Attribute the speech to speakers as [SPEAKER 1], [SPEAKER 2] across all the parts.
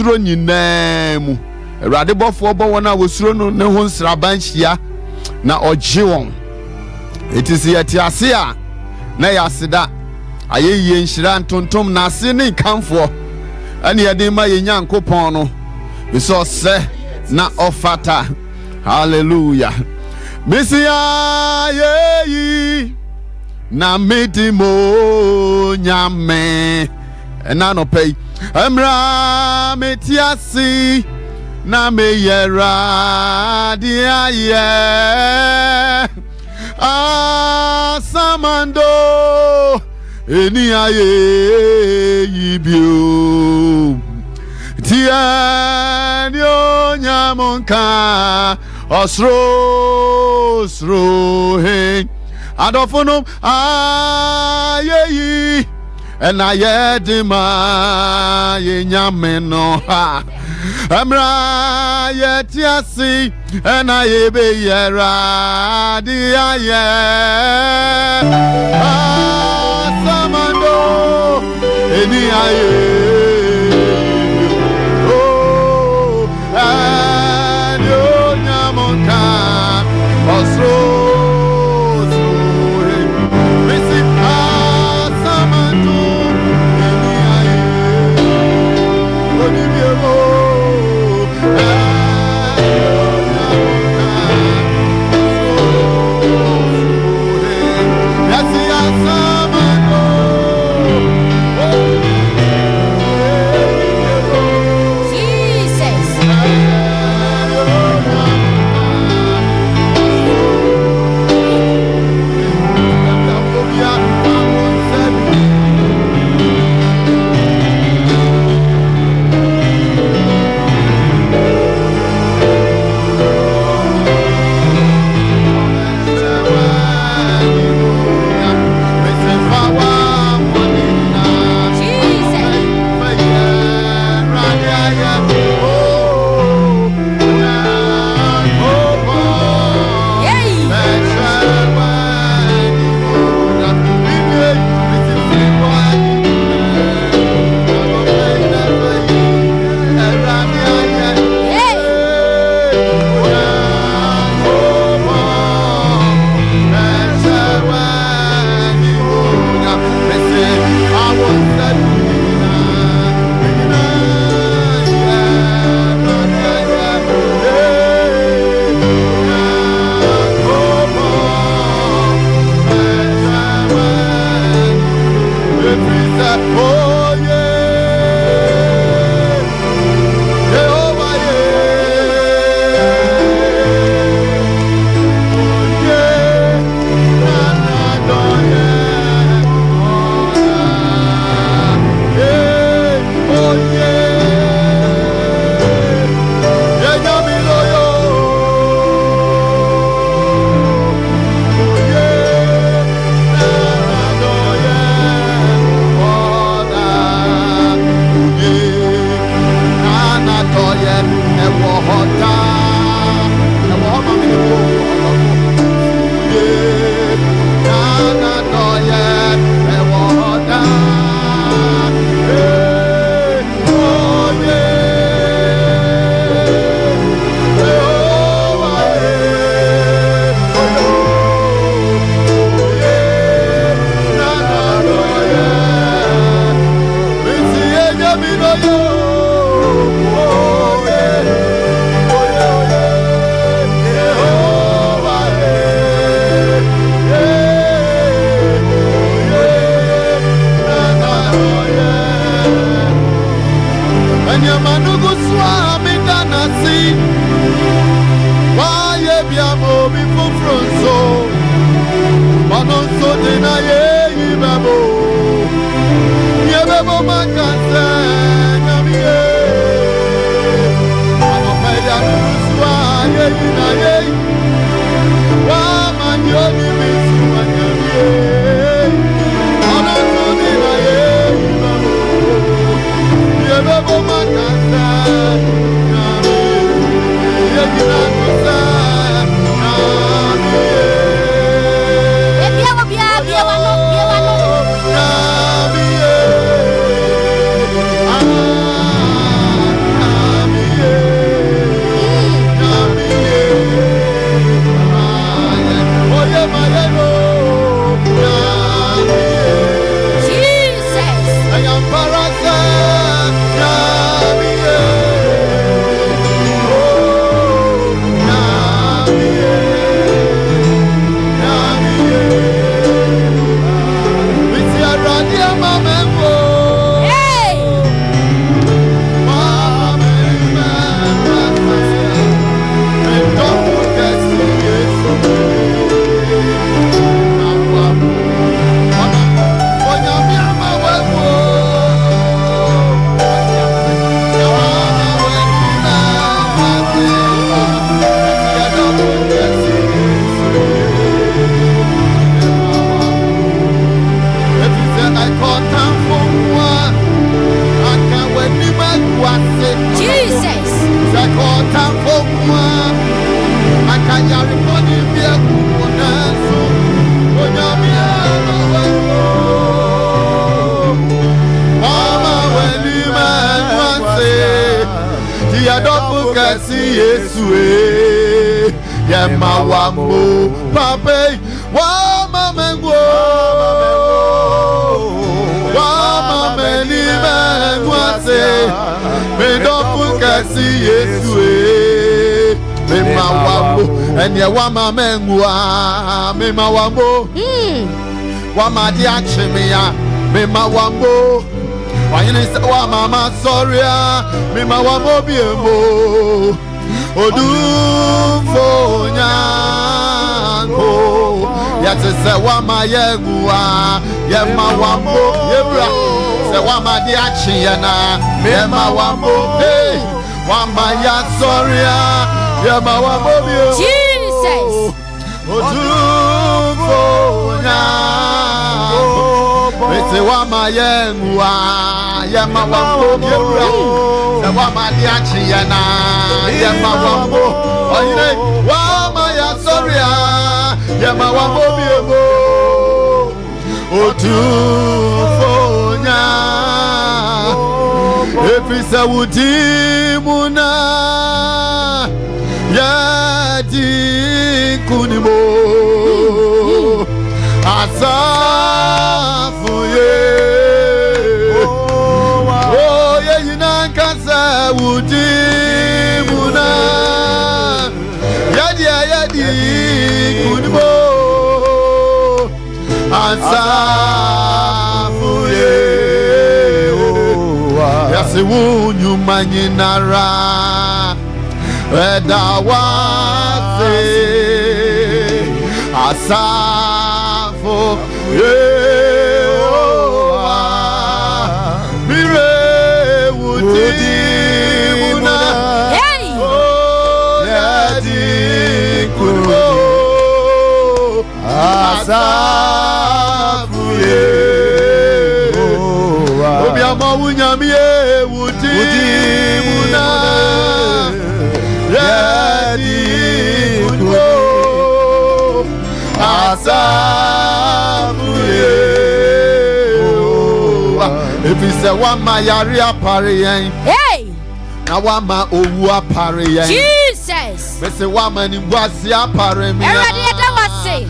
[SPEAKER 1] suro nyinaa mu Awurade bɔfo bɔ wɔn a wosuro no ne ho nsraban hyia na ɔgye wɔn etisi yɛte ase a na yɛaseda ayɛyie nhyira ntontom na ase ne kanfo ɛne yɛde ma yɛ Nyankopɔn no biso sɛ na ɔfata hallelujah Messiah yeyi na medimo nyame ɛna no pay Emra metiasi na meyera diaye asamando eni aye yibio tiani onyamonka osro he adofono ayeyi and I yedima ye nyameno ha Emra yetiasi and I yebe yera diaye samando eni aye oh and yo nyamonka osro Yadoko kasi Yesu Yema wambo Pape Wama mengo Wama meni menwase Medoko kasi Yesu Mema wambo Enye wama mengwa Mema wambo Wama diachimia Mema wambo Wanyine se wama soria Mema wambo biemo Odufo nyango Yate se wama yengwa Yema wambo Yebra Se wama diachiyana Mema wambo Hey Wama ya soria Yema wambo biemo
[SPEAKER 2] Jesus
[SPEAKER 1] Odufo nyango Mese wama yengwa Yema wambo Yebra Se wama diachiyana Yema wambo Oyine wama ya soria Yema wambo biemo Odufo nyango Efisa wutimuna Yadi kunimo Asafu ye Oh ye yinankasa wutimuna Yadi kunimo Asafu ye Yasi wunyu manyinara Edawase Asafo Yehowa Mire Wudimuna Yadi Kurbo Asafo Yehowa Obiama wunyamiye Wudimuna Yadi Kurbo Asafu Yehowa Efise wama yari apare yen
[SPEAKER 2] Hey
[SPEAKER 1] Na wama owu apare yen
[SPEAKER 2] Jesus
[SPEAKER 1] Mese wama nimbuasi apare mi
[SPEAKER 2] Eradi edawase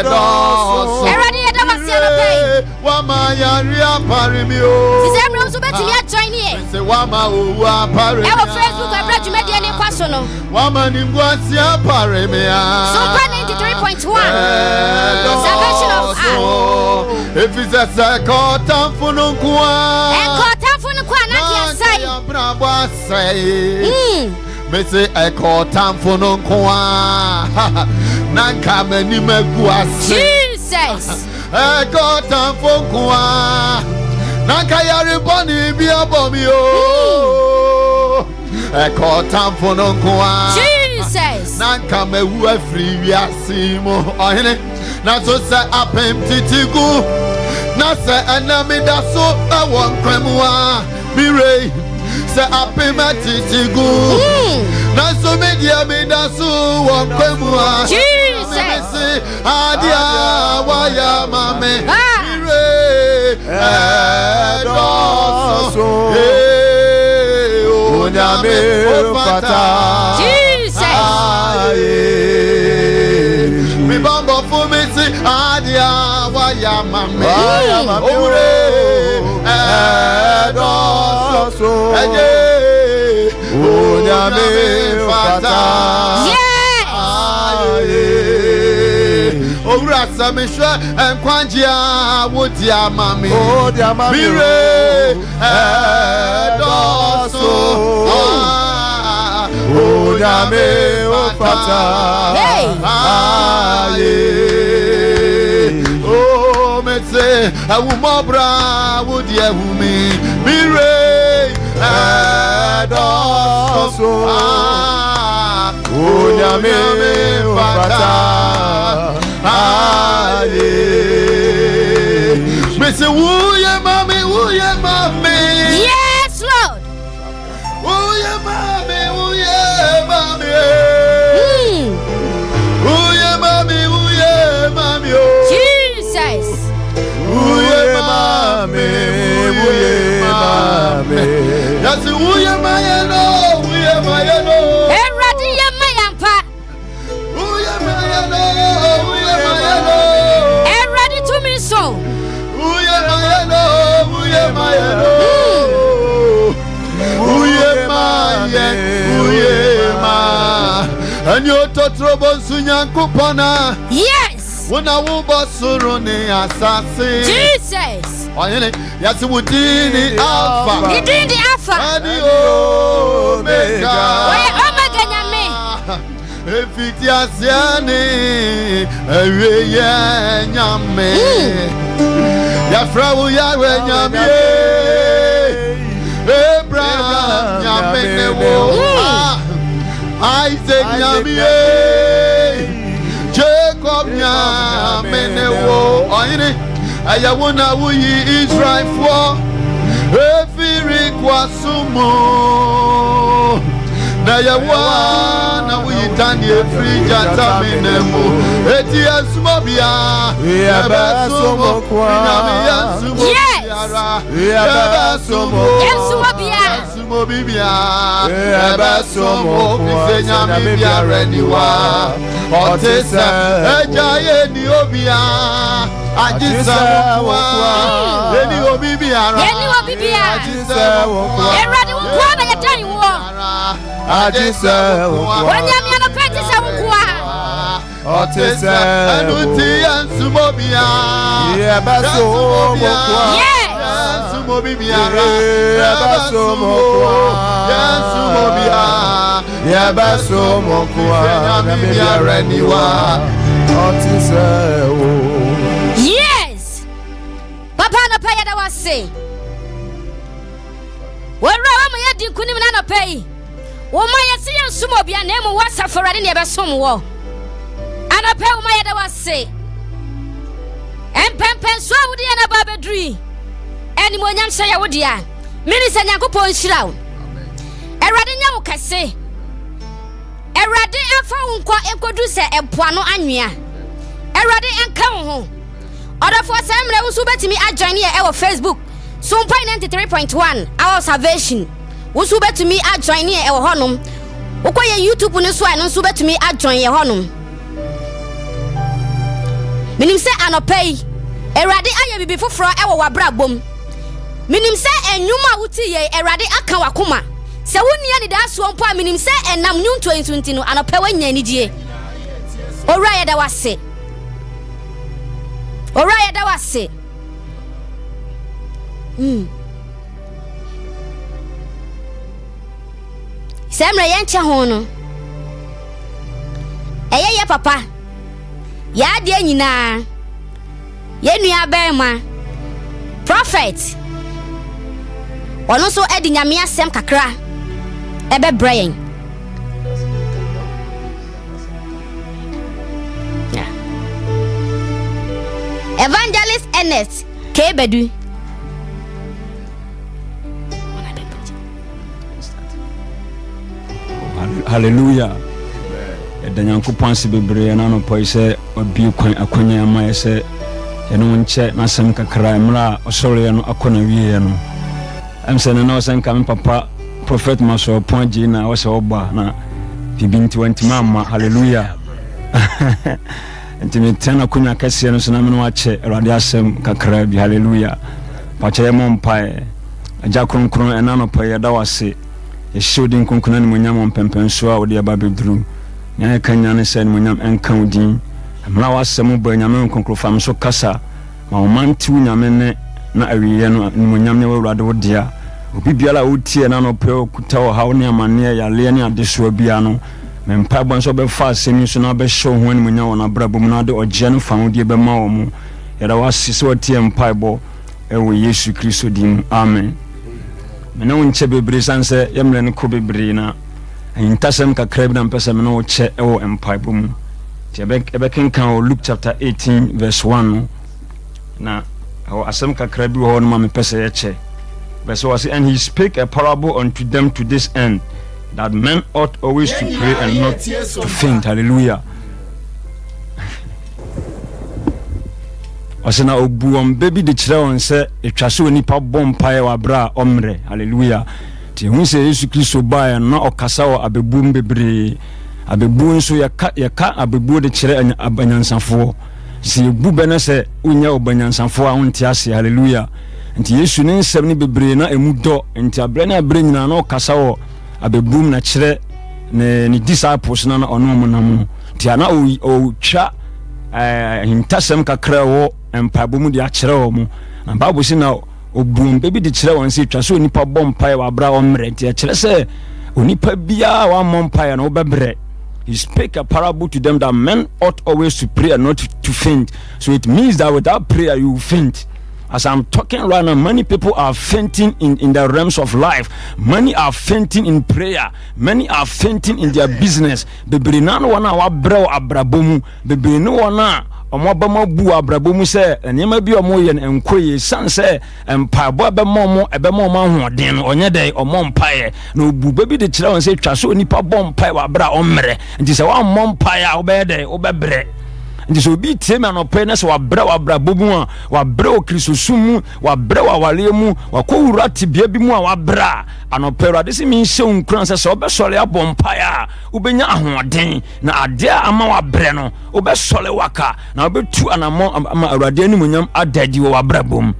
[SPEAKER 1] Edoso
[SPEAKER 2] Eradi edawase anopei
[SPEAKER 1] Wama yari apare mi o
[SPEAKER 2] Sise emre msu beti ya join here
[SPEAKER 1] Mese wama owu apare mi
[SPEAKER 2] Ewo Facebook ebra jumedi ene kwaso no
[SPEAKER 1] Wama nimbuasi apare mi
[SPEAKER 2] Super 93.1 Salvation of Earth
[SPEAKER 1] If it's a second time for no kwa
[SPEAKER 2] Nadi asai
[SPEAKER 1] Me say a call time for no kwa Nanka meni meguase
[SPEAKER 2] Jesus
[SPEAKER 1] A call time for kwa Nanka yari boni bi abomi o A call time for no kwa
[SPEAKER 2] Jesus
[SPEAKER 1] Nanka me wu free we asimo ohene na so say apem titigu na say enemy da so e won kwamwa bire say apem titigu na so media me da so won kwamwa
[SPEAKER 2] Jesus
[SPEAKER 1] adia wa ya mame bire edoso onyame ofata
[SPEAKER 2] Jesus
[SPEAKER 1] mi bambo fún mi sí adia waya mame owure edoso eje onyame fata owura samishe enkwanja wodi amame mire edoso onyame ofata oh me say awumobra wodi ehumi mire edoso onyame ofata me say wuye mami
[SPEAKER 2] yes Lord
[SPEAKER 1] wuye mami Yes, we are Mayano, we are Mayano.
[SPEAKER 2] Eradi ye mayampa.
[SPEAKER 1] We are Mayano, we are Mayano.
[SPEAKER 2] Eradi to me so.
[SPEAKER 1] We are Mayano, we are Mayano. We are Mayano, we are Mayano. And your Totrobo Sunyankupana.
[SPEAKER 2] Yes.
[SPEAKER 1] When I will boss Surone assassin.
[SPEAKER 2] Jesus.
[SPEAKER 1] Yes, we did the Alpha.
[SPEAKER 2] You did the Alpha.
[SPEAKER 1] And the Omega.
[SPEAKER 2] Why Omega Nyame?
[SPEAKER 1] If it is Yane, Nyame. Yafrawu Yahweh Nyame. Abraham Nyame Newo. Isaac Nyame. Jacob Nyame Newo. Ayawona wuyi Israel for efiri kwasumo na yawana wuyi tani efiri jata menemo eti asumobia yabasomo kwa yabasomo yabasomo kifenya mibia reniwa otesa ejaye ni obia Ajisa wokwa Yeni obibiara Ajisa wokwa
[SPEAKER 2] Eradi wokwa na yadani wo
[SPEAKER 1] Ajisa wokwa
[SPEAKER 2] Wanyami anapetisa wokwa
[SPEAKER 1] Otesa Anuti yansumobia Yabaso wokwa Yansumobibiara Yabaso wokwa Yansumobia Yabaso wokwa Yamibiara niwa Otesa wokwa.
[SPEAKER 2] Yes. Papa no pay that was say. Where am I did kunim na no pay? Wo my see and sumo bia name was safarade ne be som wo. Ana pay wo my that was say. En pempen so wudi na ba bedri. Eni mo nyam say wo dia. Minister Nyankopon hira wo. Erade nya wo kase. Erade afa wo nkwa enkodu se empoano anwea. Erade enka wo ho. Other for Samuel who betimi join here our Facebook. So 93.1 our salvation. Who betimi join here our honum. Okoye YouTube no so no so betimi join here honum. Minim se anopay. Erade aye bibi foforo e wo wabrabom. Minim se enwuma wuti ye erade aka wakoma. Se woni ani da so mpo a minim se enam nyunto entunti no anopay wanya anidie. Ora ye da wase. Oraya da wase. Semre yenche ho no. Eye papa. Ya de nyina. Ye nua bema. Prophet. Ono so edi nyame asem kakra. Ebe brain. Evangelist Ernest Kebedu.
[SPEAKER 3] Hallelujah. Edanyankopon se bebre na no poi se obi kwan akonya ama se eno nche na sem kakra mra osore no akona wie no. Am se na osan kam papa prophet maso pon ji na wo se oba na bibinti wanti mama. Hallelujah. Ntimi tena kunya kase no so na me no ache erade asem kakra bi. Hallelujah. Pache mo mpae aja kronkron ena no poi da wase e showdin konkona ni munyam mpempenso a wode aba bedru nya kanya ne se ni munyam enka udin amra wasem bo nyame konkro fam so kasa ma o manti nyame ne na awiye no ni munyam ne wurade wodia obi biala wotie na no pe okuta o hawo ne amane ya le ne adeso bia no me mpa bon so be fa asemi so na be show ho ni munyam wona brabom na de ogye no fa wode be ma wo mu ya da wasise wotie mpa bo ewo Yesu Kristo dim. Amen. Mena wonche bebre sanse yemre ne ko bebre na intasem kakra bi na mpese mena wo che ewo empaibo mu ti ebe kenkan Luke chapter 18 verse 1 na o asem kakra bi ho no ma mpese ye che verse was, and he spake a parable unto them to this end, that men ought always to pray and not to faint. Hallelujah. Osena obuom baby de kire on se etwase oni pa bom pae wa bra omre. Hallelujah. ti hu se Yesu Kristo baa na okasa wo abebu bebre abebu nso yaka abebu de kyerɛ abanyansafo si ebu bɛna sɛ unya obanyansafo a wonte ase hallelujah nti Yesu ne nsɛm ne bebre na emu dɔ nti abrɛ na abrɛ nyina na okasa wo abebu na kyerɛ ne disciples na ɔno mo nam nti ana o twa hintasɛm kakra wo empabo mu de akyerɛ wo mu na Bible si na obum bebi de kyerɛ wɔn sɛ twa so onipa bɔ mpae wa bra ɔmmerɛ nti kyerɛ sɛ onipa bia wa mmɔ mpae na wobɛbrɛ. He spake a parable to them that men ought always to pray and not to faint. So it means that without prayer you will faint. As I'm talking right now, many people are fainting in the realms of life. Many are fainting in prayer. Many are fainting in their business. Bebre na no wana wa brɛ abrabomu. Bebre no wana omobama bu abrabomu sɛ nneɛma bi omo yɛ nkoye san sɛ mpaabo abɛmɔ ahoɔden onye dɛ ɔmɔ mpae na obu bebi de kyerɛ wɔn sɛ twa so nipa bɔ mpae wa bra ɔmmerɛ nti sɛ wa mmɔ mpae a wobɛyɛ dɛ wobɛbrɛ nti so bi tie me anɔpɛ na sɛ wabra bobu a wabrɛ o kristosumu wabrɛ wa wale mu wakɔwura tibia bi mu a wabra anɔpɛ Awurade sɛ mi nhyɛ nkran sɛ wobɛsɔre abɔ mpae a wobɛnya ahoɔden na ade a ama wabrɛ no wobɛsɔre waka na wobɛtu anamɔ ama Awurade animuonyam adadi wɔ wabra bom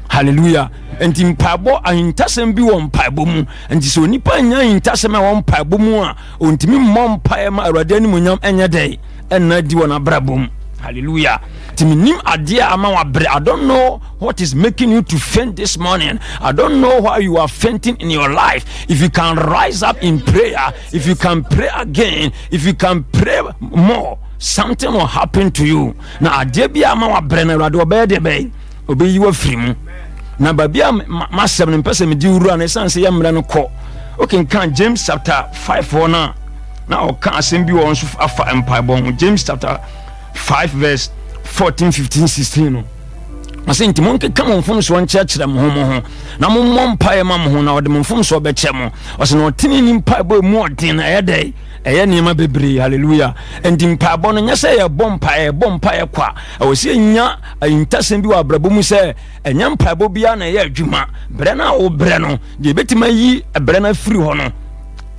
[SPEAKER 3] hallelujah enti mpaebɔ ahintasɛm bi wɔ mpaebɔ mu enti sɛ onipa nya ahintasɛm a wɔ mpaebɔ mu a ontimi mmɔ mpae ma Awurade animuonyam ɛnyɛ dɛ ɛna di wɔ nabra bom hallelujah timinim adia ama wabre. I don't know what is making you to faint this morning. I don't know why you are fainting in your life. If you can rise up in prayer, if you can pray again, if you can pray more, something will happen to you. Na adia bi ama wabre na Awurade obey de be obeyi wa firi mu na babia masɛm ne mpɛsɛ medi wura na ɛsan sɛ yɛmmerɛ no kɔ okay kan James chapter 5 na ɔka asɛm bi wɔ nso afa mpaebɔ ho James chapter 5 verse 14, 15, 16 no ase nti monkeka mo mfom so nkyerɛkyerɛ mo ho na mo mmɔ mpae ma mo ho na ɔde mo mfom so bɛkyɛ mo ɔse na ɔtene ni mpaebɔ mu ɔden na ɛyɛ nneɛma bebree hallelujah nti mpaebɔ no nyɛ sɛ yɛbɔ mpae kwa ɛwɔ sɛ nya ayintasɛm bi wɔ abrabɔ mu sɛ ɛnyɛ mpaebɔ bia na ɛyɛ adwuma brɛ na wo brɛ no deɛ ɛbɛtumi ayi brɛ na firi hɔ no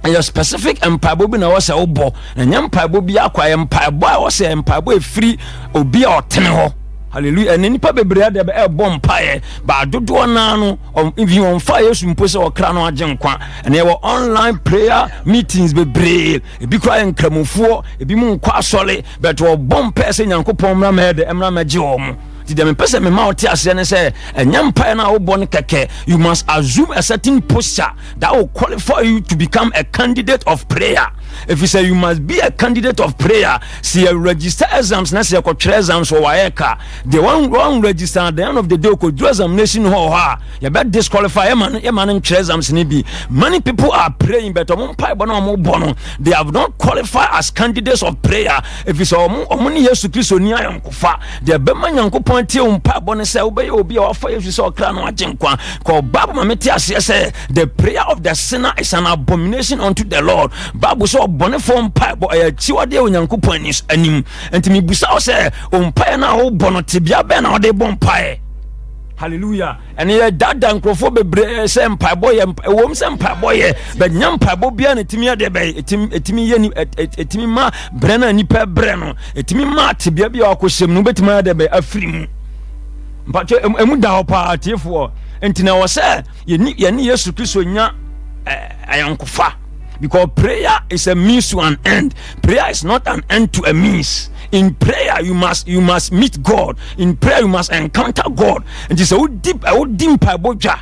[SPEAKER 3] ɛyɛ specific mpaebɔ bi na wɔ sɛ wobɔ na nyɛ mpaebɔ bi akwa yɛ mpaebɔ a wɔ sɛ mpaebɔ ɛfiri obi a ɔtene hɔ hallelujah and nipa bebre ade be ebɔ mpae ba dodo na no even on fire Yesu mpo sɛ ɔkra no agye nkwa and there were online prayer meetings bebre ebi kra nkramofo ebi mu nkwa asɔle but ɔbɔ mpae sɛ Nyankopɔn mmra mɛde mmra mɛgye wɔn ti dem pese me ma ɔte ase ne sɛ ɛnyɛ mpae na wo bɔ ne kɛkɛ you must assume a certain posture that will qualify you to become a candidate of prayer. If you say you must be a candidate of prayer, see you register exams, na say kɔtwerɛ exams for waeka. The one register at the end of the day could do examination ho you better disqualify man exams ni bi. Many people are praying but they have not qualified as candidates of prayer. If you say omuni Yesu Kristo ni ayonkofa, the bema Nyankopɔn tie mpaebɔ ne sɛ obey obi a wafa Yesu sɛ ɔkra no agye nkwa. Ko Bible ma meti ase sɛ the prayer of the sinner is an abomination unto the Lord. Bible so bɔne fɔ mpaebɔ ɛyɛ akyiwade a Onyankopɔn anim enti mebusa wo sɛ mpae na wo bɔ no tebea bɛn na wode bɔ mpae hallelujah ɛne yɛ dada nkurɔfoɔ bebree sɛ mpaebɔ yɛ ɛwɔm sɛ mpaebɔ yɛ but nya mpaebɔ bia na ɛtumi yɛ de bɛ ɛtumi yɛ ni ɛtumi ma brɛ na nipa brɛ no ɛtumi ma tebea bia wakɔhyɛm no wobɛtumi yɛ de bɛ afiri mu mpatwɛ ɛmu da hɔ paa tiefoɔ enti na wɔ sɛ yɛne Yesu Kristo nya ayɔnkofa. Because prayer is a means to an end. Prayer is not an end to a means. In prayer you must meet God. In prayer you must encounter God. And it's a deep mpaebɔ.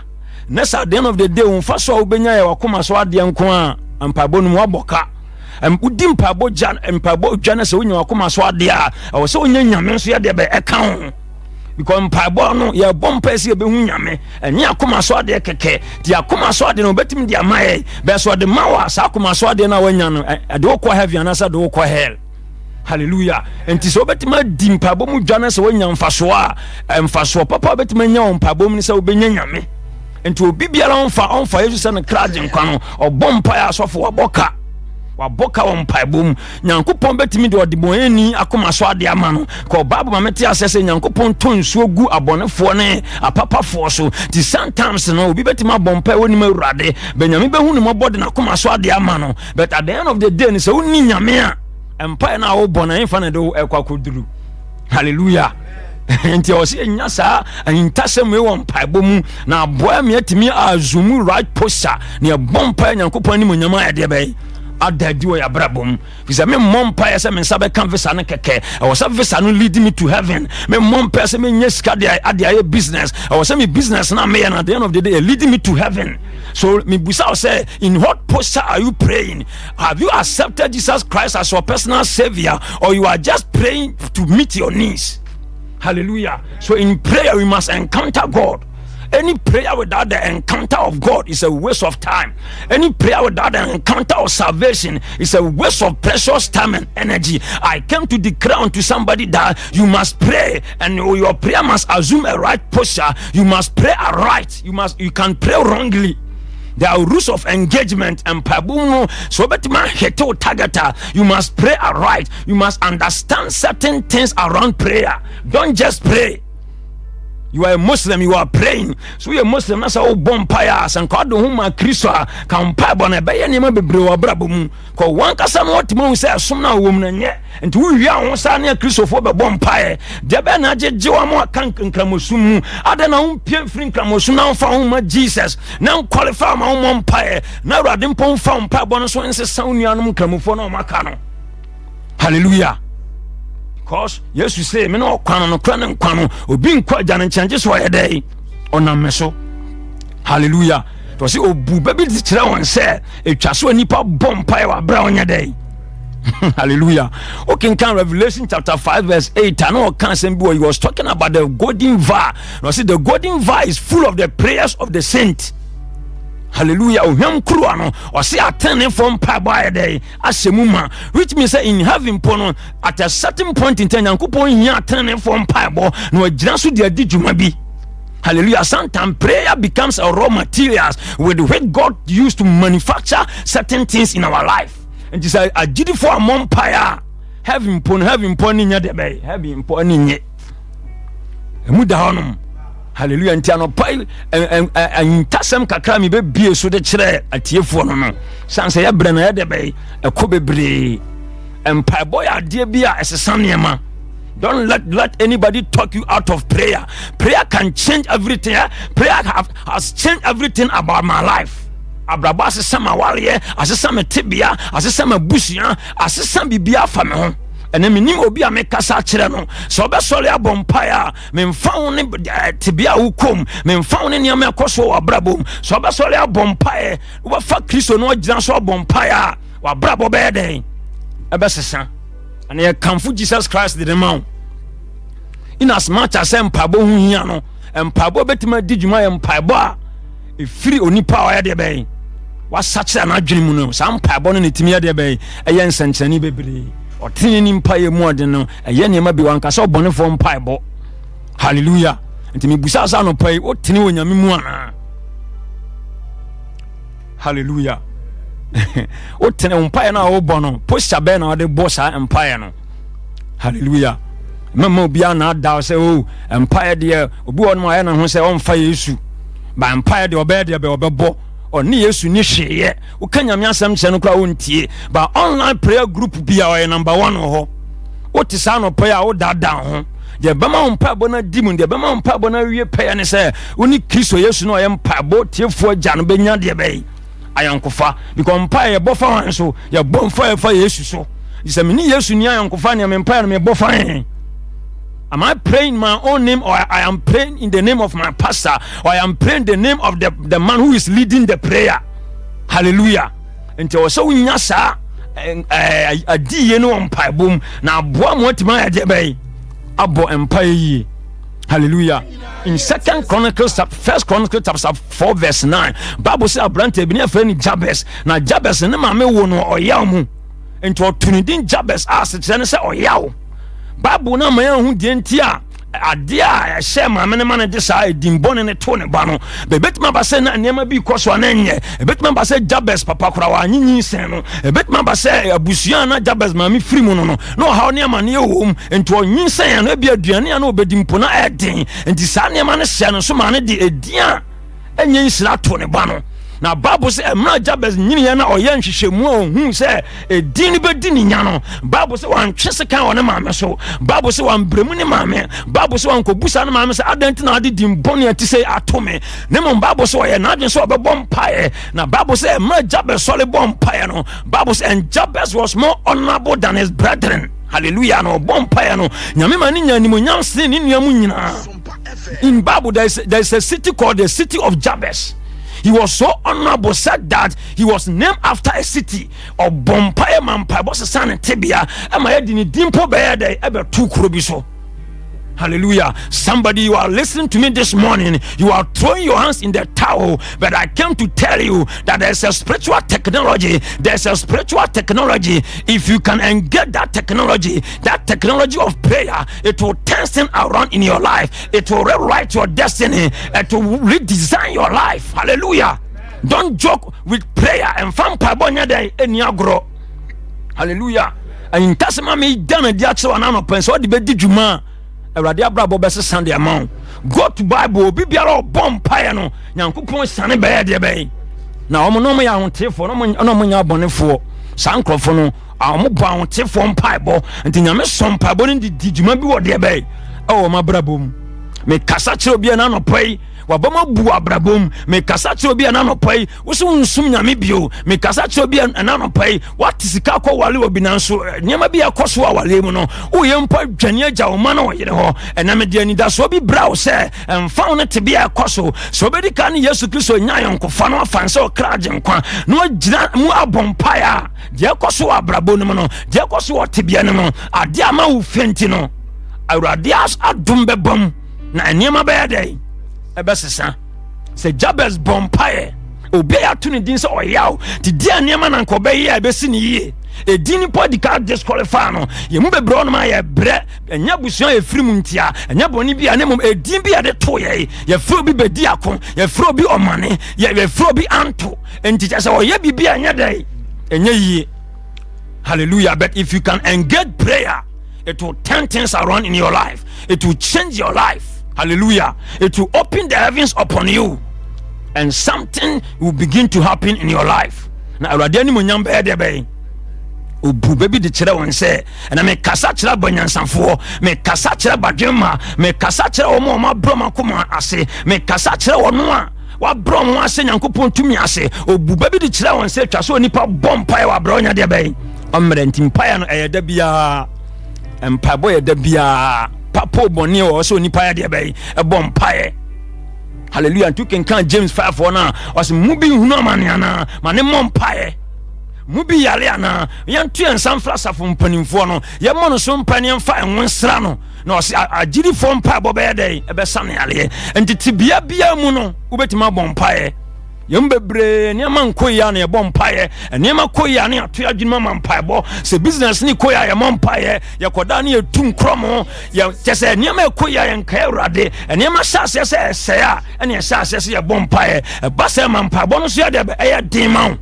[SPEAKER 3] Next at the end of the day unfa so obenya ya wakoma so ade nko a mpaebɔ no mu aboka. Udi mpaebɔ dwa na sɛ wonya wakoma so ade a ɛwɔ sɛ wonya nyame so yɛ de bɛ ɛka ho. Because mpaebɔ no yɛ bɔ mpae sɛ yɛbɛhu nyame ɛnyɛ akoma so adeɛ kɛkɛ ti akoma so adeɛ no wobɛtumi de ama yɛ bɛɛ so ɔde ma wɔ saa akoma so adeɛ no a wanya no ɛde wokɔ heaven anaasɛ de wokɔ hell hallelujah enti sɛ wobɛtumi adi mpaebɔ mu dwa no sɛ wonya mfasoɔ a mfasoɔ papa wobɛtumi anya wɔ mpaebɔ mu no sɛ wobɛnya nyame enti obi biara ɔmfa Yesu sɛ no kra agye nkwa no ɔbɔ mpae asɔfo wabɔ ka waboka wo mpaebom nyankopɔn betimi de odiboni akoma so ade ama no ko bible ma mete asese nyankopɔn to nsuo gu abonefo ne apapafo so ti sometimes no obi betimi abompa woni ma urade benyame behu ne mobode na akoma so ade ama no but at the end of the day ni se woni nyame a empire na wo bona imfa ne do ekwakoduru hallelujah enti osi enya saa intasem we won mpaebom na aboa me atimi azumu right posture ne bompa nyankopɔn ni monyama ya de bɛyi adadi wo ya brabom bisa me mompa ya se me nsa be kan visa ne keke I was visa no lead me to heaven me mompa se me nyeska de ade business I was me business na me at the end of the day leading me to heaven. So me busa say in what posture are you praying? Have you accepted Jesus Christ as your personal savior or you are just praying to meet your needs? Hallelujah. So in prayer we must encounter God. Any prayer without the encounter of God is a waste of time. Any prayer without the encounter of salvation is a waste of precious time and energy. I came to declare unto somebody that you must pray, and your prayer must assume a right posture. You must pray aright. You can pray wrongly. There are rules of engagement and pabuno. So betima heto tagata. You must pray aright. You must understand certain things around prayer. Don't just pray. You are a Muslim, you are praying. So you are a Muslim, that's how bonfire and God whom a Christa can pabon a bay any mabro brabum. Call one casan what moon says some now woman yet. And to you are Sania Christopher bonfire. Jabana Joamo can't cramusum. I don't know, Pienfrin cramusum now found my Jesus. Now qualify my own umpire. Now I didn't pon found pabon so and says sound yanum cramufono macano. Hallelujah. Cause yes, you say, me no kwano obi nkwa jana change so ye dey ona meso. Hallelujah. To say obu baby di kire won say etwa so nipa bompa wa bra onya dey. Hallelujah. Okay, can Revelation chapter 5 verse 8 I know can say he was talking about the golden vial. No, see the golden vial is full of the prayers of the saint. Hallelujah. Ohwam kruwa no o se atene from paba dey asemuma, which means in heaven pono at a certain point in time yankopon hia atene from paba no agyina so de adijuma bi. Hallelujah. Sometimes prayer becomes a raw materials with which God used to manufacture certain things in our life. And this a gidi for a empire heaven pon ni nya de be heaven pon ni nye emu da honum. Hallelujah. Ntiano pai intasem kakra mi be bie so de kire atiefo no sanse ya bre na ya de be ekɔ bebre empire boy ade bia esesam niema. Don't let anybody talk you out of prayer. Prayer can change everything. Prayer has changed everything about my life. Abraba asesam awale asesam tibia asesam abusia asesam bibia fa me ho. Ene minim obi a mekasa kire no so obesole abompaya memfa wo ne tibia wukom memfa wo ne niam ekoso wabrabom so obesole abompaya wo fa Kristo no agina so abompaya wabrabo be den ebesesa ane ye kamfu Jesus Christ the man in as much as empabo hu hia no empabo betima diguma empabo a efiri onipa wa de ben wasakira na adwene mu no sa empabo no netimi de ben eye nsankyani bebre otini ni mpaye mu ode no eye niema bi wanka so bone fo mpaye bo. Hallelujah. Enti me busa sa no pai otini wonyame mu ana. Hallelujah. Otini mpaye na wo bo no posture be na ode bo sa mpaye no. Hallelujah. Mama obi ana da say oh mpaye de obi won ma ye na ho say on fa Yesu ba mpaye de obe de be obebo oni Yesu ni hweye wo kanyame asem kye no kra wontie ba online prayer group bia o number 1 ho wo ti sa no prayer wo dada ho je bema on pa bona dimu de bema on pa bona wie prayer ne say oni Kristo Yesu no ye mpa bo tiefo agya no benya de be ayankofa because mpa ye bofa wan so ye bomfa fa Yesu so je me ni Yesu ni ayankofa ne me mpa no me bofa. Am I praying my own name, or I am praying in the name of my pastor, or I am praying the name of the man who is leading the prayer? Hallelujah. Until so we nyasa a di no empire boom na boa mo tima ya debe abo empire. Hallelujah. In First Chronicles chapter 4 verse 9, Bible says Abrante bi na friend Jabez, na Jabez ne ma me wo no oyaw mu. Ento tunidin Jabez as se ne say oyaw. Babu na mayan hu die ntia adia share maame ne man de saa edimbone ne to ne ba no bebetima ba se na nneema bi koso anenye bebetima ba se Jabez papa kora wa anyinyi sen no bebetima ba se abusua na Jabez maame firi mu no no ha nneema ne ewom ento onyin sen no bi aduane ya na obedimpo na eden enti saa nneema ne hye no so ma ne de edia enye nsira to ne ba no na Bible say emra Jabez nyini ya na oye nhwehwemu ohun say edin be di ni nya no Bible say wan twese kan wona maame so Bible say wan bremu ni maame Bible say wan kobusa na maame say adent na ade dimbone ati say atome ne mo Bible say oye na adwen so obebom pae na Bible say emra Jabez so le bom pae no Bible say and Jabez was more honorable than his brethren. Hallelujah. No bom pae no nyame mani nya ni mo nyam se ni nuamu nyina. In Bible there is a city called the city of Jabez. He was so honorable, said that he was named after a city of Bompire Mampa, was son and Tibia, and my head in a dimple bear day ever took Rubiso. Hallelujah. Somebody, you are listening to me this morning. You are throwing your hands in the towel, but I came to tell you that there's a spiritual technology. There's a spiritual technology. If you can engage that technology of prayer, it will turn things around in your life. It will rewrite your destiny. It will redesign your life. Hallelujah. Don't joke with prayer and fan pabonya day in your grow. Hallelujah. And Tasma me done a diacho and anopen so the bed juma. Awurade abrabo bese Sunday amount. Go to Bible bibiara obom pae no Nyankopon sane be de be. Na omo no mo ya hontefo no mo nya abonefo. San krofo no omo ba hontefo mpaebo nti nyame som mpaebo ni di djuma bi wo de be. O ma brabom. Me kasa kire obi na no pai. Wabama bu abrabom me kasa che obi ananopai wo so nsum nyame bio me kasa che obi ananopai watisika kwa wale obi nanso nyama bi akoso wale mu no wo yempa dwane agya wo ma na wo yere ho ena me de ani da so bi bra wo se emfa wo ne te bi akoso so be di kan Yesu Kristo nyayon ko fa no afan se o kraje nkwa no agina mu abompa ya de akoso abrabom no no de akoso o te bia no ade ama wo fenti no awurade as adum bebom na enema be dey ebesesa se Jabez bompae obi ato ne din se oyaw ti dia niam na nko be ye ebesi ne yie edini podcast disqualify no ye mu bebre no ma ye bre enya busuan ye firi mu ntia enya boni bia ne mum edin bia de to ye fro bi bedi akon ye fro bi omane ye fro bi anto enti se oye bibia enya dai enya yie. Hallelujah. But if you can engage prayer, it will turn things around in your life. It will change your life. Hallelujah. It will open the heavens upon you and something will begin to happen in your life. Na awurade ani monyam be de be obu baby de kire won se na me kasa kire banyansanfo me kasa kire badwema me kasa kire wo ma broma koma ase me kasa kire wo no a wa brom ase Nyankopon tumi ase obu baby de kire won se twa so nipa bompa wa bronya de be omre ntimpaya no eyeda bia empabo yeda bia papo boni o so nipa ya de be ebom pae. Hallelujah. Tu kan James 5:4 na was mubi hunu amane ana mane mom pae mubi yale ana yantu ensam flasafo mpanimfo no ye mo no so mpanem fa enwonsra no na was agiri fo mpa bo be de ebe sane yale entiti bia mu no ubetima bom pae yembebre niama nkoya na yebom pae niama koya na ato adwuma mampaebo se business ni koya ye mompae ye koda na yetum kromo ye tese niama koya ye nka Awurade niama sase se esea ene sase se ye bom pae ba se mampaebo no so ye de be ye dimaw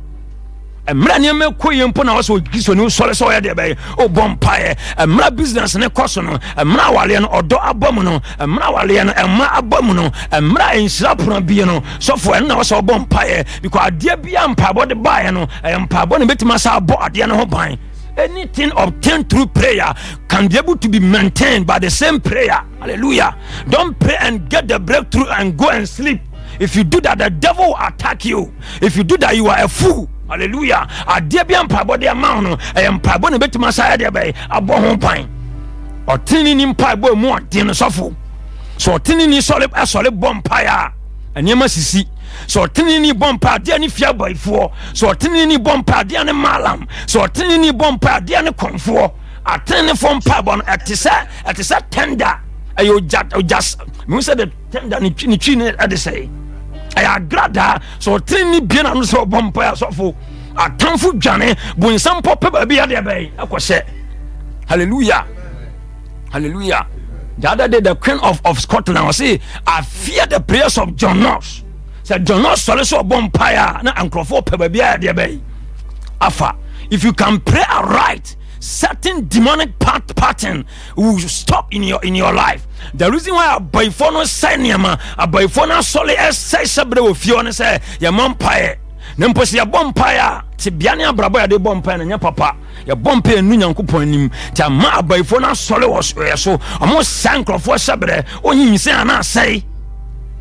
[SPEAKER 3] emra niama koya mpo na waso Kristo ni sole so ye de be o bom pae emra business ne koso no emra wale no odo abom no emra wale no emma abom no emra ensira pran bi no so fo en na waso bom pae because ade bia mpabo de bae no mpabo ne betima sa abo ade no ho ban. Anything obtained through prayer can be able to be maintained by the same prayer. Hallelujah. Don't pray and get the breakthrough and go and sleep. If you do that, the devil will attack you. If you do that, you are a fool. Hallelujah. Adebian pabo de amount and pabo ne betima sa de bay abo ho pan. Or tini ni pabo mu ade no sofo. So tini ni solid bompire. Anyema sisi. So tini ni bompa de ani fia boyfo. So tini ni bompa de ani malam. So tini ni bompa de ani konfo. Atene from pabo atisa tender. Ayo just me say the tender ni chini ade say. I agrada so tini bien anu so bompa so fo atamfu dwane bunsam pope ba bia de bay akose. Hallelujah. Hallelujah. The other day, the Queen of Scotland was say, I fear the prayers of John Knox. Said John Knox solution of bonfire. Na ankrofo pebebia de bay. Afa, if you can pray aright, certain demonic pattern will stop in your life. The reason why a boyfriend say niama, a boyfriend solely say sabre with you say your bonfire. Nempo se ya bonfire. Ti biane abrabo ya de bonfire na nya papa. Ya bonfire nu nyankopon anim. Ti ama abayfo na sole wo so. Amo sankrofo sabre onyin se ana sai.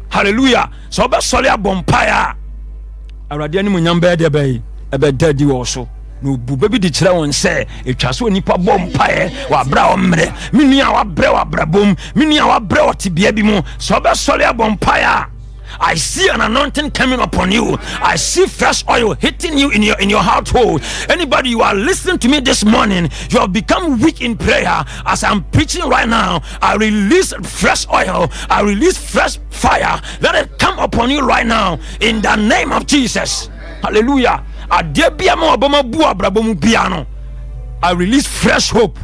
[SPEAKER 3] Hallelujah. So be sole ya bonfire. Awrade anim nyamba de bay. Ebe dadi wo so. No bu baby di kire won se etwa so nipa bonfire wa bra o mre. Minua wa brabom. Minua wa bra o tibia bi mu. So be sole ya bonfire. I see an anointing coming upon you. I see fresh oil hitting you in your household. Anybody, you are listening to me this morning, you have become weak in prayer. As I'm preaching right now, I release fresh oil. I release fresh fire. Let it come upon you right now in the name of Jesus. Hallelujah. I release fresh hope.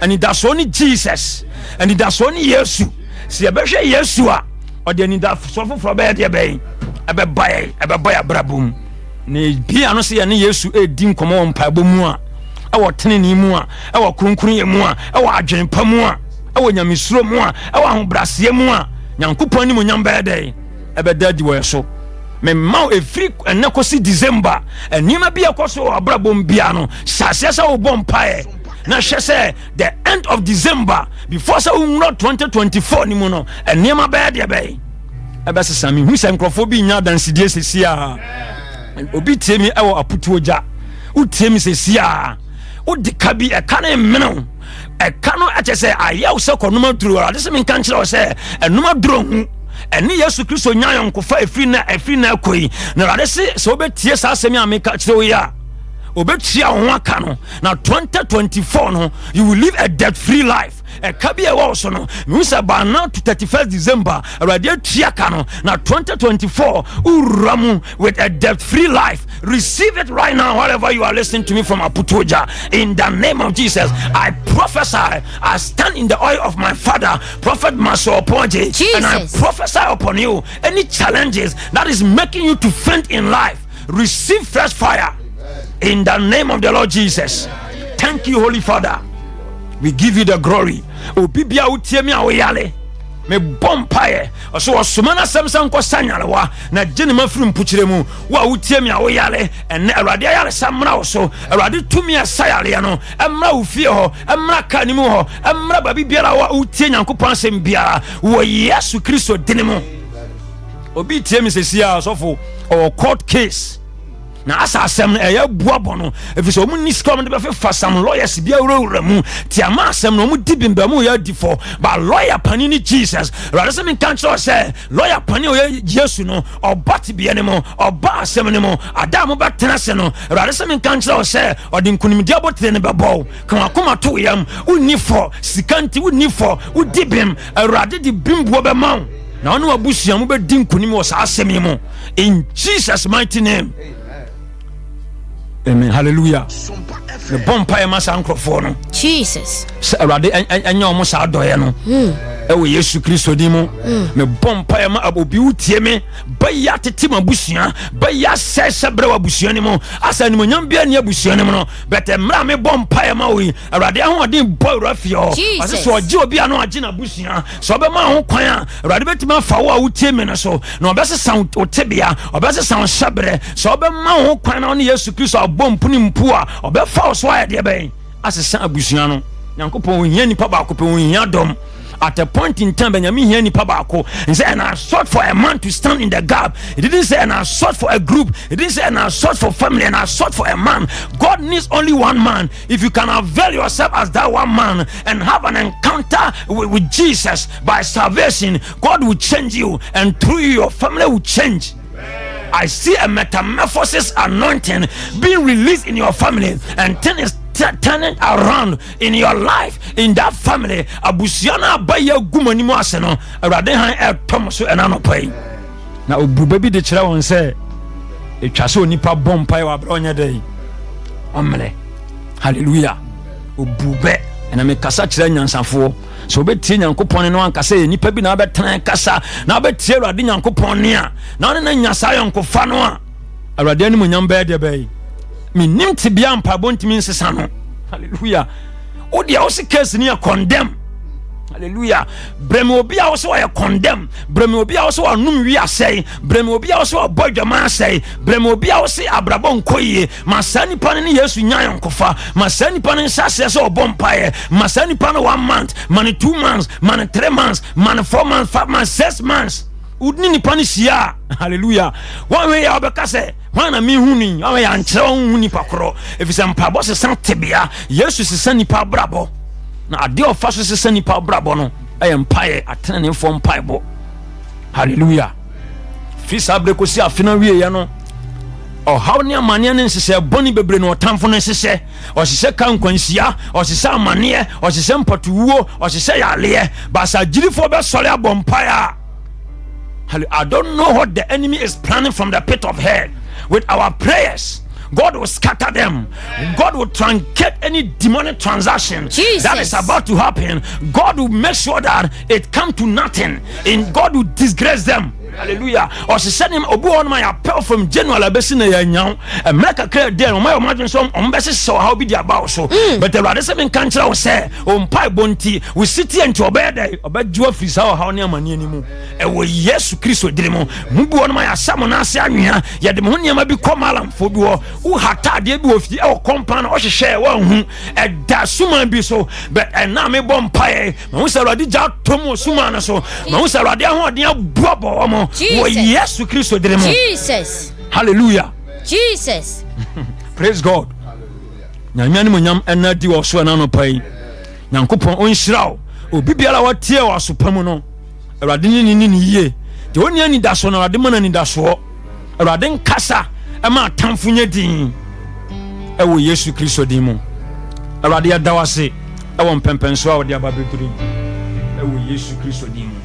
[SPEAKER 3] And it does only Jesus. And it does only Yesu. See, Yeshua. Or the need that suffer for bed, ebe buy brabum. Ne be no say any Yesu e din komo mpaebo mu a. E wo teneni mu a, e wo kronkron mu a, e wo adwenpa mu a, e wo nyamesuro mu a, e wo ahobrase mu a. Nyankopon ni mo nyamba ede. Ebe dadi wo so. Me ma e free enakosi December. Enima bia koso abrabom bia no. Sasesa wo bompae. Na say the end of December before say not 2024 ni mo no enema ba de be sami hu say nkrofo nya dance die sesia obi tiemi e wo aputu oja utiemi sesia odi kabi e kan emeno e kanu ache say ayaw se konoma duro ade se min kan kire o say enoma duro hu eni Yesu Kristo nya yonkofa efri na akoi na ade se obetie sa asemi ameka kire o ya obetia waka no na 2024 no you will live a debt free life. A kabia also no musa ba now to 31st December radio tiaka no na 2024 uramu with a debt free life. Receive it right now wherever you are listening to me from Aputoja in the name of Jesus. I prophesy, I stand in the oil of my father Prophet Maso Oponje, and I prophesy upon you any challenges that is making you to faint in life, receive fresh fire in the name of the Lord Jesus. Thank you, Holy Father. We give you the glory. Obibia utiemi awoyale me bompaye oso osomana samsan ko sanyalewa na gene mafiri mpuchiremu wa utiemi awoyale ene awrade ayale samra oso awrade tumi asayale no emra ufie ho emra kanimu ho emra babi biara wa utie nyankopon asem biara wo Yesu Kristo dinemu obi tiemi sesia sofo or court case na asa asem eya buabo no efise omu ni skom de be fa some lawyers bia wura mu ti ama asem no mu dibimba mu ya difo ba lawyer pani ni Jesus rather say me kan cho say lawyer pani o Yesu no obati bia ne mo oba asem ne mo adam ba tena se no rather say me kan cho say odin kunim dia botre ne bebo kan akoma to yam unifo sikanti unifo udibim rather di bimbo be man na onu abusia mu be din kunim o sa asem ne mo in Jesus mighty name. Amen. Hallelujah. The bonfire masa ankrofo no.
[SPEAKER 2] Jesus.
[SPEAKER 3] Awrade anya omo sa adoye no. Ewo Yesu Kristo di mu. Me bonfire ma obi utie me ba ya tete mabusia, ba ya sese bre wabusia ni mu. Asa ni monyam bia ni abusia ni mu no. Bete mra me bonfire ma wi. Awrade ahoden boy rafio. Ase so oje obi anu age na busia. So be ma ho kwan a awrade betima fa wo a utie me no so. Na obese sound otebia, obese sound shabre. So be ma ho kwan na oni Yesu Kristo bompuni mpua obefa so ayede ben asesa abusuan no nyankopon ohia nipa ba akopon ohia dom at a point in time Benjamin hia nipa ba ako and say and I sought for a man to stand in the gap. He didn't say and I sought for a group. He didn't say and I sought for family and I sought for a man. God needs only one man. If you can avail yourself as that one man and have an encounter with Jesus by salvation, God will change you and through you your family will change. I see a metamorphosis anointing being released in your family and turning around in your life, in that family. Abusiana baya gumani mo aseno awrade han etomoso enano pai na obu baby de kire won say etwase onipa bompai wa bra onya dai omle. Hallelujah. Obube ɛna me kasa kyerɛ nyansafo so obetie Nyankopɔn no ankasa nipa bi na abɛtena kasa na abɛtie Awurade Nyankopɔn ne a na ɔne na nyasa yɔnkofa no a Awurade anim nyam bɛɛ de bɛyi me nim tibia mpabɔ ntimi nsesa no hallelujah o dia o se case ni a condemn hallelujah bremi obi a wo so wa condemn bremi obi a wo so wa num wi asɛe bremi obi a wo so wa bɔdwama asɛe bremi obi a wo se abrabɔ nkoyie ma sani pa ne Yesu nyan nkofa ma sani pa ne nsase so obɔ mpae ma sani pa no 1 month man 2 months man 3 months man 4 months 5 months 6 months udni ni pa ne sia hallelujah one way ya obeka se wana mi huni awe ya nkyerɛ hu nipa korɔ efisɛ mpabɔ se san tebea Yesu se san nipa brabɔ na ade ofa so se san nipa brabɔ no ɛyɛ mpae atena ne fo mpaebɔ hallelujah fi sabre ko si afina wie ya no ɔhaw ne amane ne nsesɛ bɔne bebre no ɔtamfo no nsesɛ ɔhyehyɛ ka nkwansia ɔhyehyɛ amane ɔhyehyɛ mpatuwo ɔhyehyɛ yaleɛ basa gyirifo bɛsɔre abɔ mpae a I don't know what the enemy is planning from the pit of hell. With our prayers, God will scatter them. God will truncate any demonic transaction that is about to happen. God will make sure that it come to nothing. And God will disgrace them. Hallelujah. Or she said him obu on my appeal from January besi na yanyaw America clear there o my imagine so on besi so how be the about so but the rather seven country will say on pai bonti we sit here into obey obedua frisa how na amane ni mu e wo Yesu Kristo dire mu mubu on my asam na ase anwea ye de ho niam bi komalam fo bi wo hata de bi ofi e compound o hwehwe wo hu e da suma bi so but na me bom pai ma hu se radi ja tom suma na so ma hu se radi ho de abobo mo Jesus Christ Jesus hallelujah Jesus praise God nyame mo nyam enadi wo so na no pai Nyankopɔn onhyiraw obi biara watie wo asopam no Awurade ni yie de oni ani da so na Awurade mana ni da so Awurade nkasa e ma tamfo nya din e wo Yesu Kristo din mu Awurade ya dawase e wo mpempenso a wo de ababeduri e wo Yesu Kristo din mu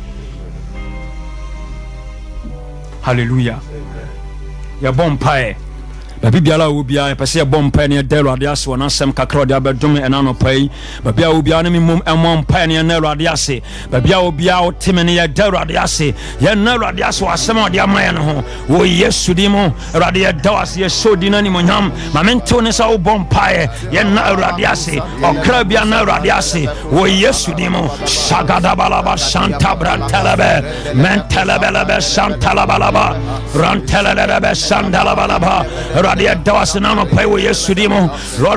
[SPEAKER 3] hallelujah ya bompae babi biala obia pese ya bompae ne de Awurade ase wona asem kakra de abedum ena no pai babi obia ne mum emompae ne na Awurade ase babi obia otime ne ya de Awurade ase ya na Awurade ase asem ode amaye no ho wo Yesu di mu Awurade ya dawase ya sodi na ni monyam mamento ne sa wo bompae ya na Awurade ase okra bia na Awurade ase wo Yesu di mu sagada balaba santa brantelebe mentelebelebe santa balaba rantelelebe santa balaba Lord,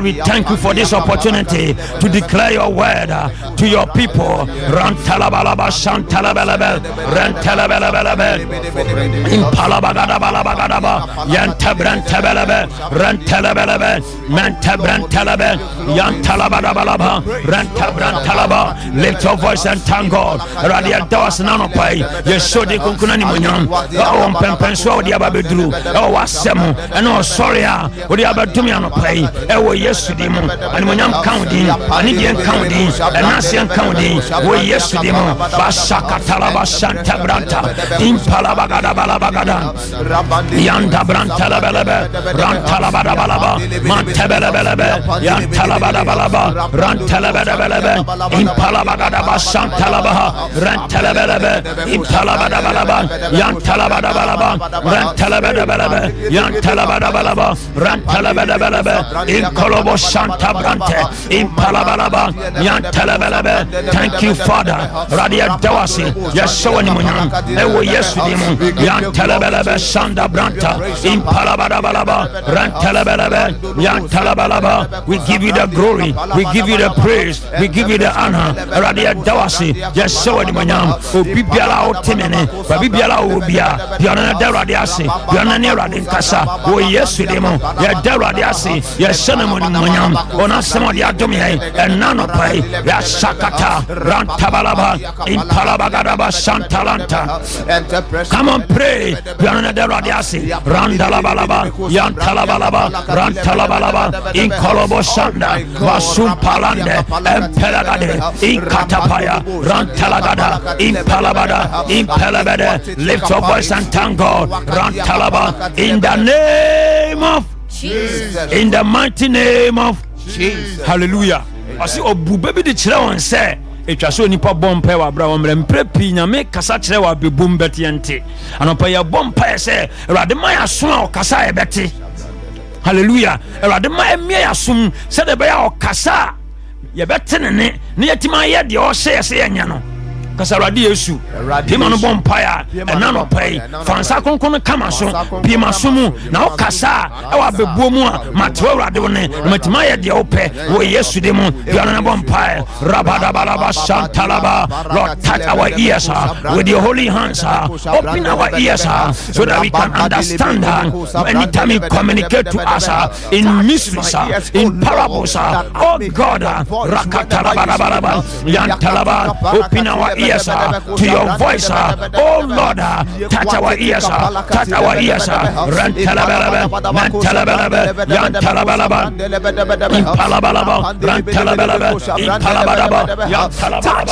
[SPEAKER 3] we thank you for this opportunity to declare your word to your people. Rantalabalaba shantalabalabe rantalabalabe impalabagadabalabagada yantabrantabalabe rantalabalabe mantabrantalabe yantalabalabalaba rantabrantalaba. Lift your voice and thank God. Radia dawas nano pai yesodi kunkunani munyam o mpempenso odi ababedru o wasemu eno sorry odi abadumi anopai e wo Yesu di mu ani munyam kaudi ani bien kaudi enasian kaudi wo Yesu di mu basakatala basanta branta impala bagada balabagada yanda branta labelebe ranta labalabalaba mantebelebelebe yantala balabalaba ranta labelebelebe impala bagada basanta labaha ranta labelebe impala balabalaba yantala balabalaba ranta labelebelebe yantala balabalaba rantala balabalaba inkolobo santa brante impalabalaba yantala balaba. Thank you Father radia dawasi yesho ni munyam ewo Yesu dimu yantala balaba sanda branta impalabalaba rantala balaba yantala balaba. We give you the glory, we give you the praise, we give you the honor radia dawasi yesho ni munyam obibiala otemene babibiala obia biana da radia se biana ne radia kasa wo Yesu dimu ya da radia se yesho ni munyam ona sema dia domi enano pai ya sakata rantabalaba impalabagadaba santalanta. Come on pray biana da radia se randalabalaba yantalabalaba rantalabalaba inkolobo sanda basum palande empelagade inkatapaya rantalagada impalabada impelabade. Lift your voice and thank God rantalaba in the name of Jesus. In the mighty name of Jesus. Hallelujah. ɔse ɔbuba bi de kyerɛ wɔn sɛ etwa so nipa bɔ mpae wɔ abra wɔn mmerɛ mpere pii nyame kasa kyerɛ wɔ abɛbom bɛte yɛnte anɔpa yɛ bɔ mpae sɛ awurade ma yɛaso a ɔkasa a yɛbɛte hallelujah awurade ma ɛmia yɛasom sɛdeɛ ɛbɛyɛ a ɔkasa a yɛbɛte ne ne yɛtumi ayɛ deɛ ɔhyɛ yɛ sɛ yɛnyɛ no kasa awurade yesu pima no bɔ mpae a ɛna nɔpa yi fa nsa kronkron no kama so pima so mu na wokasa a ɛwɔ abɛbuo mu a matewa awurade wo ne na matumi ayɛ deɛ wopɛ wɔ yesu de mu piano no bɔ mpae rabadabalaba shantalaba Lord touch our ears with your holy hands open our ears so that we can understand anytime you communicate to us in mysteries in parables oh God rakatalaba yantalaba open our ears to your voice oh Lord touch our ears rantalaba yantalaba impalabalaba rantalaba impalabalaba yantalaba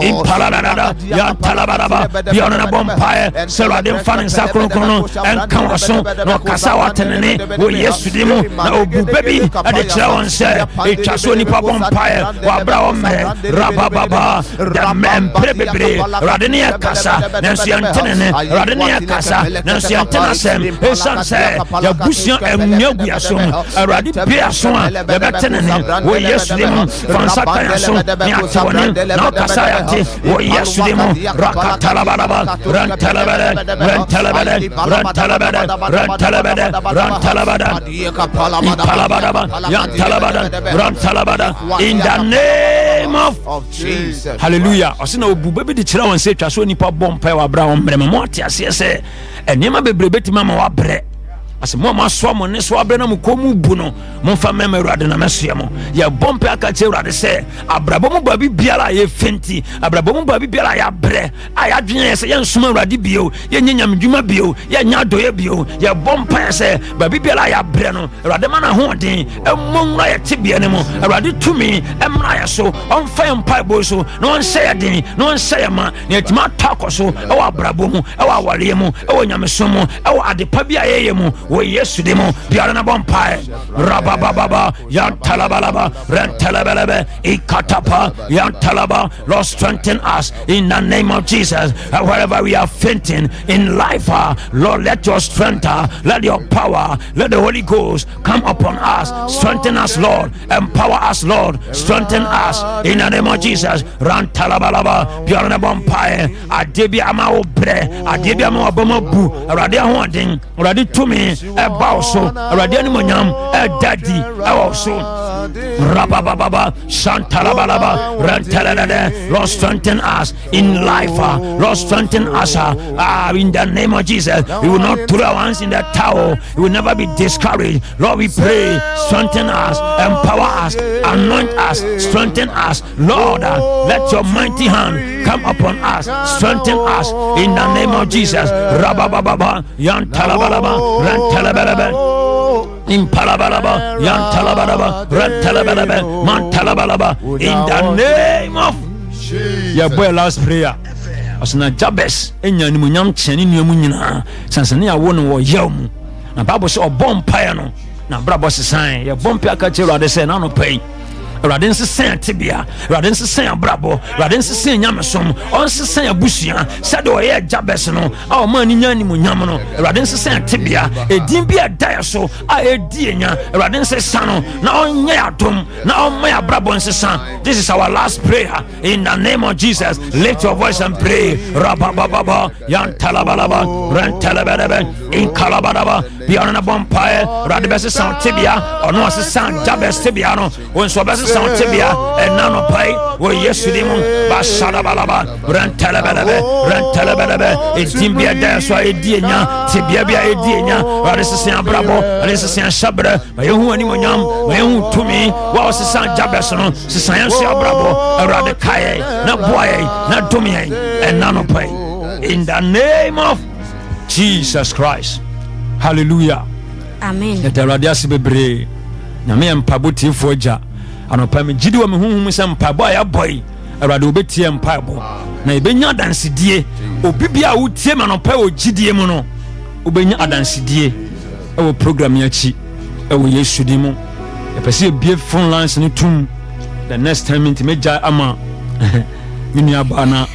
[SPEAKER 3] impalabalaba yantalaba biona bompae selade mfane sakronkrono enka waso no kasa watenene wo yesu dimu na obubebi ade kyerɛ wɔn sɛ etwa so nipa bompae wa bra wo me rabababa da mempre bebre rade ne kasa nanso yantenene rade ne kasa nanso yantena sem esan sɛ ya busia emnya guasom rade bia so a bebetenene wo yesu dimu fansa kan so ne atewone na kasa yate wo yesu dimu rakatalababa rantalabada in the name of Jesus. Hallelujah. Osina obuba bi de kyerɛ wɔn sɛ twa so nipa bɔ mpae wɔ abra wɔn mmerɛ mo ate aseɛ sɛ ɛnneɛma bebree bɛtumi ama wabrɛ ase mo asoa mo ne so abrɛ na mo kɔmu bu no mo mfa mɛma awurade na mɛsoa mo yɛ bɔ mpae aka kyerɛ awurade sɛ abrabɔ mu baabi biara a yɛfenti abrabɔ mu baabi biara a yɛabrɛ a yɛadwene yɛ sɛ yɛnsoma awurade bio yɛnyɛ nyamedwuma bio yɛnyɛ adɔyɛ bio yɛbɔ mpae sɛ baabi biara a yɛabrɛ no awurade ma no ahoɔden ɛmmɔ nwura yɛ tebea no mu awurade tumi ɛmmra yɛ so ɔmfa yɛ mpaebɔ so na ɔnhyɛ yɛ den na ɔnhyɛ yɛ ma na yɛtumi atɔ akɔ so ɛwɔ abrabɔ mu ɛwɔ awareɛ mu ɛwɔ nyamesom mu ɛwɔ adepa bi a yɛyɛ mu wo yesu de mu biara na bɔ mpae rabababa yantalabalaba rentalabalaba ikatapa yantalaba Lord strengthen us in the name of Jesus wherever we are fainting in life Lord let your strength let your power let the Holy Ghost come upon us strengthen us Lord empower us Lord strengthen us in the name of Jesus rantalabalaba biara na bɔ mpae adebi ama wo bre adebi ama wo bɔma bu awurade ahoɔden awurade tumi ɛba so awurade animonyam ɛdadi ɛwɔ so rabababa shantalabalaba rantalalade Lord strengthen us in life Lord strengthen us in the name of Jesus we will not throw our hands in the towel we will never be discouraged Lord we pray strengthen us empower us anoint us strengthen us Lord let your mighty hand come upon us strengthen us in the name of Jesus rabababa yantalabalaba rantalabalaba impalabalaba yantalabalaba rantalabalaba mantalabalaba in the name of your boy last prayer asana Jabez enya animunyam kyene nuamu nyina sansane awo no wo yaw mu na Bible say obom mpae no na brabo sesan ye bom mpae aka kyerɛ ade sɛ na no pai awurade nsesen tibia awurade nsesen abrabo awurade nsesen nyamesom ɔnsesen abusua sɛde ɔyɛ Jabez no a ɔma ni nya animunyam no awurade nsesen tibia edin bi ɛdaeɛ so a ɛdi enya awurade nsesen no na ɔnyɛ adom na ɔma abrabo nsesen this is our last prayer in the name of Jesus lift your voice and pray rabababa yantalabalaba rentalabalaba inkalabadaba biara na bompae awurade bɛsesen tibia ɔno ɔsesen Jabez tibia no onso sound tibia and nano pay wo yesu dimu basada balaba rantalabalabe etimbia da so edienya tibia bia edienya wale sesan brabo wale sesan shabre bayehu ani monyam bayehu tumi wa sesan Jabez no sesan so brabo awrade kaye na boye na tumi and nano pay in the name of Jesus Christ hallelujah
[SPEAKER 2] amen
[SPEAKER 3] the radias bebre na me mpabo tifo ja anopa me gidi wa me honhum se mpabo ya boy awrade obetie mpabo na ebenya dansedie obibia wo tie ma no pa o gidie mu no obenya adansedie e wo program ya chi e wo Yesu di mu pese bie phone lines ni tum the next time inti meja ama mini abana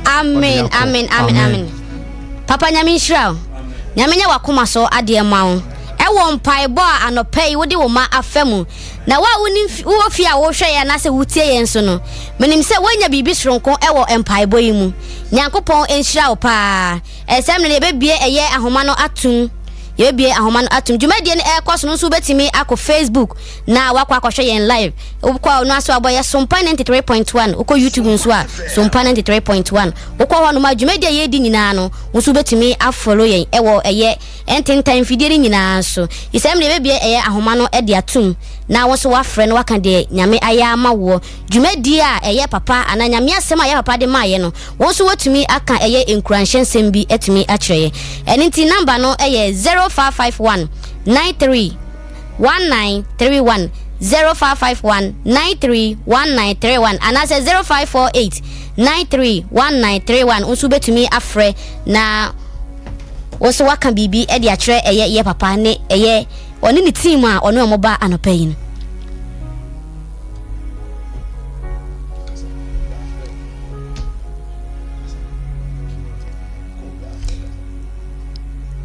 [SPEAKER 2] amen papa nyame nhyira nyame nya wakoma so ade ma wo ewo mpaebo a anopai wode wo ma afemu na wa wo fi a wo hwe ya na se wutie yen so no menim se wanya bibi soronko ewo mpaebo yi mu nyankopon enhyira wo pa esem ne bebie eye ahoma no atum yebie ahoma no atum dwumadie ne ekoso no so betimi akọ Facebook na wakọ akọhwe yen live ukọ no aso aboye Sompa 93.1 ukọ YouTube nso a Sompa 93.1 ukọ ho no ma dwumadie ye di nyina no nso betimi afollow yen ewo eye ententan fidie nyina so isem ne bebie eye ahoma no e de atum na wo so wafre no waka de nyame aya ama wo dwumadie a eye papa ana nyame asem a ye papa de maaye no wo so watumi aka eye enkuranhye nsem bi etumi akyereye eninti number no eye 0551 93 1931 0551 93 1931 and as 0548 93 1931 unsu betumi afre na woso waka bibi e de akyere eye ye papa ne eye oni ni team a oni omoba anopayin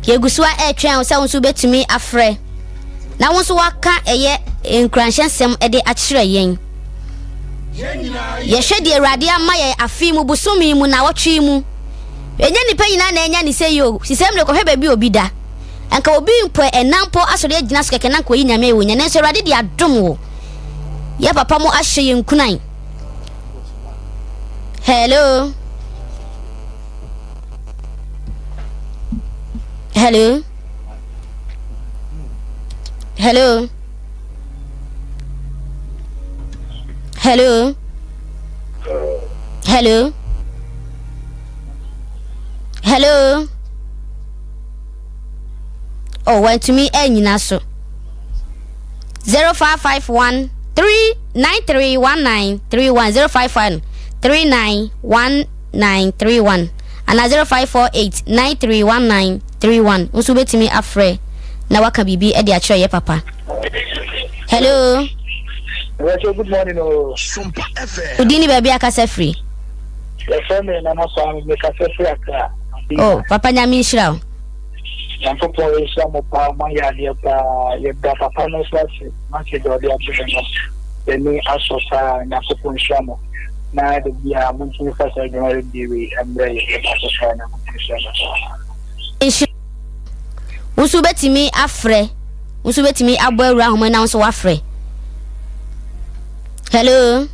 [SPEAKER 2] yegusua etwen se unsu betumi afre na wonso waka eye enkranshe sem e de akyere yen ye hwede awurade ama ye afi mu busumi mu na wotwe mu enye nipa nyina na enya ni se yo sisem ne ko hwe ba bi obi da anka obi mpo enampo asore agina so keke na ko yi nyame wo nya na so awurade de adom wo ye papa mo ahye ye nkunan hello hello hello hello hello hello oh went to me nyina so 0551 3931931 051 391931 and 0548 931931 unsu betimi afre na waka bibi e de akyere ye papa hello
[SPEAKER 4] good morning Sompa FM
[SPEAKER 2] udini baby akasa free
[SPEAKER 4] na no so am me kasa free aka
[SPEAKER 2] oh papa nyame nhyira
[SPEAKER 4] yanto po isha mo pa ma ya de pa ye da papa no so ase ma se do de abu no eni asosa na so po isha mo na de bia mo tini fa sa gona de wi amre ye asosa na mo isha unsu betimi afre unsu betimi abo awura homa na unsu wafre hello